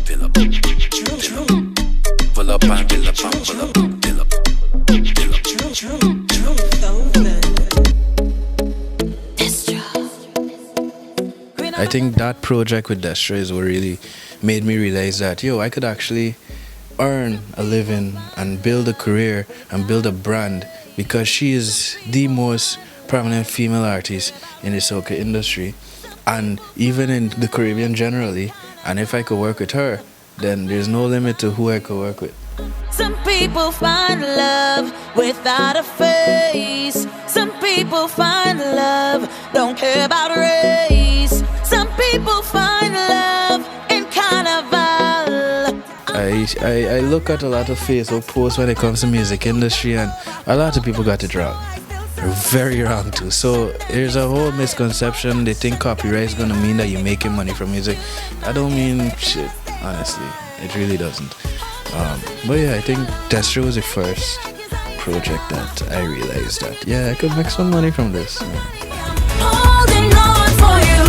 fill up, fill up, full up and fill up and full up, fill up, fill up. Drew Thoven. I think that project with Destra is what really made me realize that, I could actually earn a living and build a career and build a brand, because she is the most prominent female artist in the soca industry and even in the Caribbean generally. And if I could work with her, then there's no limit to who I could work with. Some people find love without a face. Some people find love, don't care about race. Some people find love in carnival. I look at a lot of Facebook posts when it comes to music industry, and a lot of people got it wrong. They're very wrong too. So there's a whole misconception. They think copyright is gonna mean that you're making money from music. I don't mean shit, honestly. It really doesn't. But yeah, I think Destra was the first project that I realized that I could make some money from this. Holding on for you,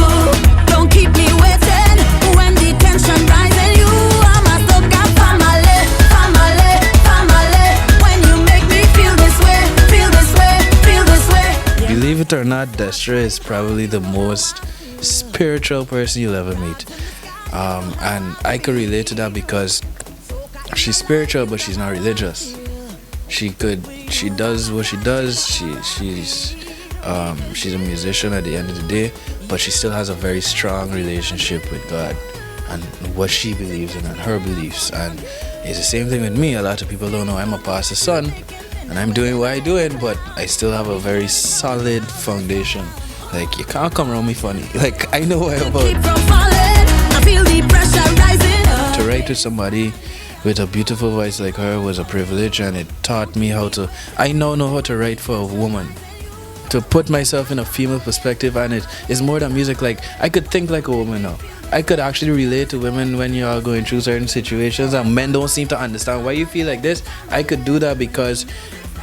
don't keep me waiting. When the tension rises, you are my soca family, family, family. When you make me feel this way, feel this way, feel this way. Believe it or not, Destra is probably the most spiritual person you'll ever meet. And I could relate to that because she's spiritual, but she's not religious. She does what she does. She's a musician at the end of the day, but she still has a very strong relationship with God and what she believes in and her beliefs. And it's the same thing with me. A lot of people don't know I'm a pastor's son and I'm doing what I'm doing, but I still have a very solid foundation. Like, you can't come around me funny. Like, I know what I'm about. I feel the pressure rising. To write with somebody with a beautiful voice like her was a privilege, and it taught me I now know how to write for a woman, to put myself in a female perspective. And it is more than music. Like, I could think like a woman now. I could actually relate to women when you are going through certain situations and men don't seem to understand why you feel like this. I could do that because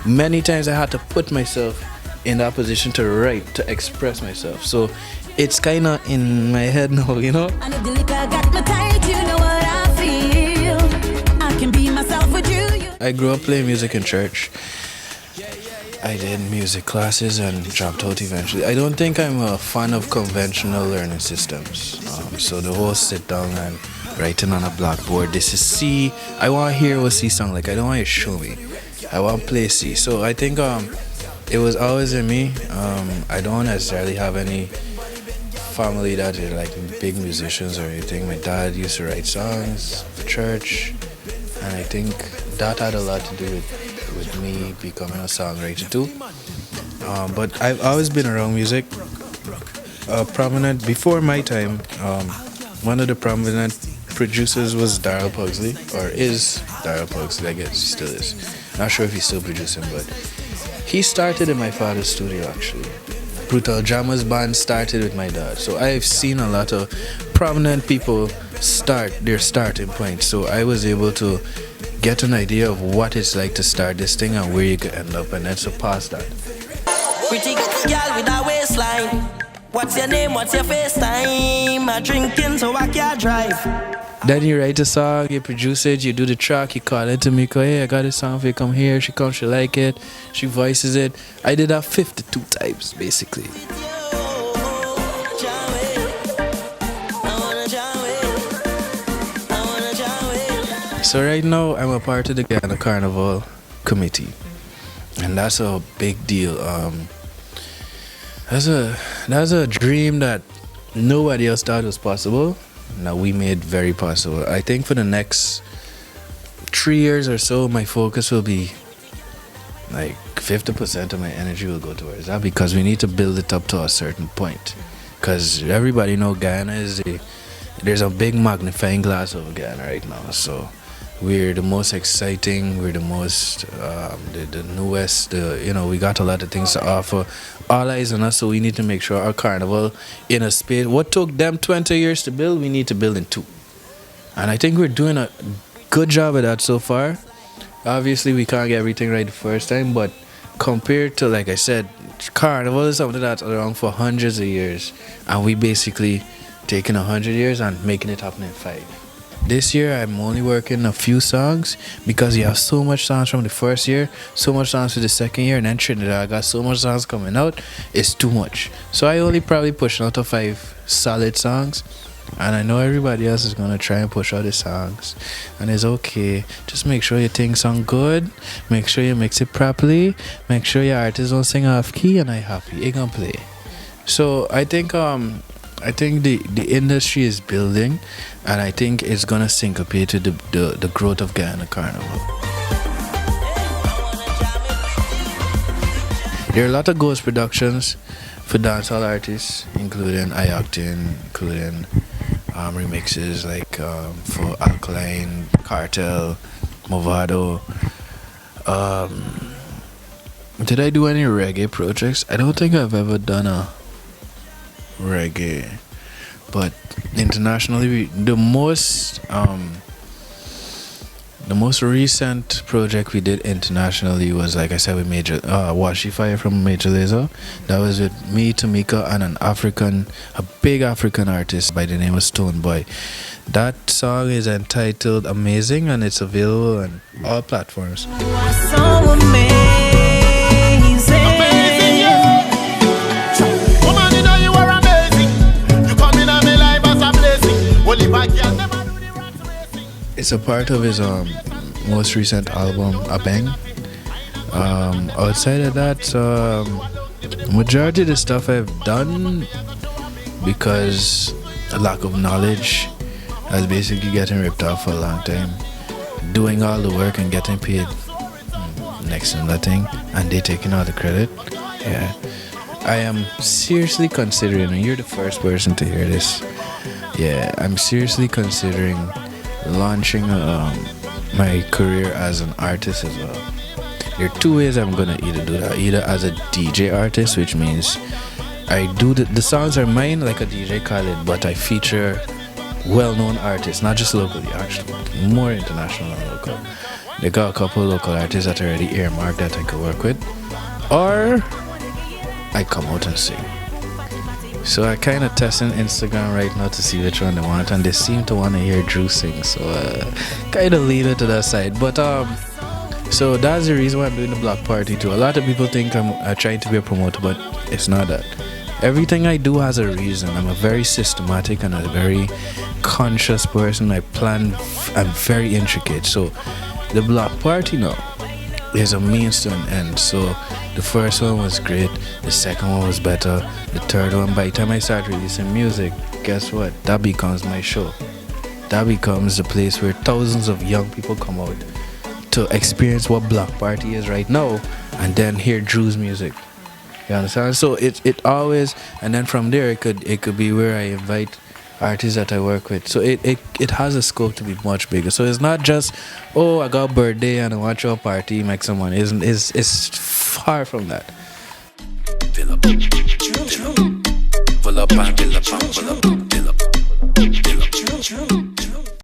many times I had to put myself in that position to write, to express myself. So it's kind of in my head now, you know? And if the liquor got me tight, you know what I feel. I can be myself with you. I grew up playing music in church. I did music classes and dropped out eventually. I don't think I'm a fan of conventional learning systems. So the whole sit down and writing on a blackboard, this is C. I want to hear what C sound like. I don't want you to show me. I want to play C. So I think it was always in me. I don't necessarily have any family that are like big musicians or anything. My dad used to write songs for church, and I think that had a lot to do with me becoming a songwriter too. But I've always been around music. Prominent before my time. One of the prominent producers was Darryl Pugsley, or is Darryl Pugsley. I guess he still is. Not sure if he's still producing, but he started in my father's studio actually. Brutal Jammers band started with my dad. So I've seen a lot of prominent people start their starting point. So I was able to get an idea of what it's like to start this thing and where you could end up, and then surpass that. Pretty girl with a waistline. What's your name? What's your FaceTime? I'm drinking so I can't drive. Then you write a song, you produce it, you do the track, you call it to me, go, hey, I got this song for you, come here. She comes, she like it, she voices it. I did that 52 times, basically. So right now, I'm a part of the Guyana Carnival Committee. And that's a big deal. That's a dream that nobody else thought was possible. Now we made very possible. I think for the next 3 years or so, my focus will be like 50% of my energy will go towards that, because we need to build it up to a certain point. Because everybody know Guyana there's a big magnifying glass over Guyana right now. So we're the most exciting, we're the most the newest, we got a lot of things to offer. All eyes on us, so we need to make sure our carnival in a space, what took them 20 years to build, we need to build in 2. And I think we're doing a good job of that so far. Obviously we can't get everything right the first time, but compared to, like I said, carnival is something that's around for hundreds of years, and we basically taking 100 years and making it happen in 5. This year I'm only working a few songs because you have so much songs from the first year, so much songs for the second year, and then Trinidad I got so much songs coming out, it's too much. So I only probably push out of 5 solid songs, and I know everybody else is gonna try and push out the songs, and it's okay. Just make sure your things sound good, make sure you mix it properly, make sure your artist don't sing off key, and I happy it gonna play. So I think the industry is building, and I think it's gonna syncopate to the growth of Guyana Carnival. There are a lot of ghost productions for dancehall artists, including iOctane, including remixes like for Alkaline, Cartel, Movado. Did I do any reggae projects? I don't think I've ever done a reggae, but internationally the most recent project we did internationally was, like I said, with Major Washi Fire from Major Lazer. That was with me, Tamika, and a big African artist by the name of Stone Boy. That song is entitled Amazing, and it's available on all platforms. So amazing. Woman, you know you are amazing. You come in my life as a blessing. Only back here, never do the rat racing. It's a part of his most recent album, A Bang. Outside of that, majority of the stuff I've done, because a lack of knowledge, I was basically getting ripped off for a long time, doing all the work and getting paid next to nothing, and they taking all the credit. Yeah, I am seriously considering, and you're the first person to hear this, yeah, I'm seriously considering launching my career as an artist as well. There are 2 ways I'm gonna either do that. Either as a DJ artist, which means I do the songs are mine like a DJ Khaled, but I feature well-known artists, not just locally, actually, more international than local. They got a couple of local artists that are already earmarked that I could work with, or I come out and sing. So I kind of testing Instagram right now to see which one they want, and they seem to want to hear Drew sing, so kind of leave it to that side. But so that's the reason why I'm doing the block party too. A lot of people think I'm trying to be a promoter, but it's not that. Everything I do has a reason. I'm a very systematic and a very conscious person. I plan. I'm very intricate. So the block party now is a means to an end. So the first one was great, the second one was better, the third one, by the time I start releasing music, guess what? That becomes my show. That becomes the place where thousands of young people come out to experience what block party is right now, and then hear Drew's music. You understand? So it always, and then from there it could be where I invite artists that I work with. So it has a scope to be much bigger. So it's not just, oh, I got a birthday and I want your party, make some money. It's far from that. Fill up, fill up, fill up, fill up, fill up, fill up, fill up.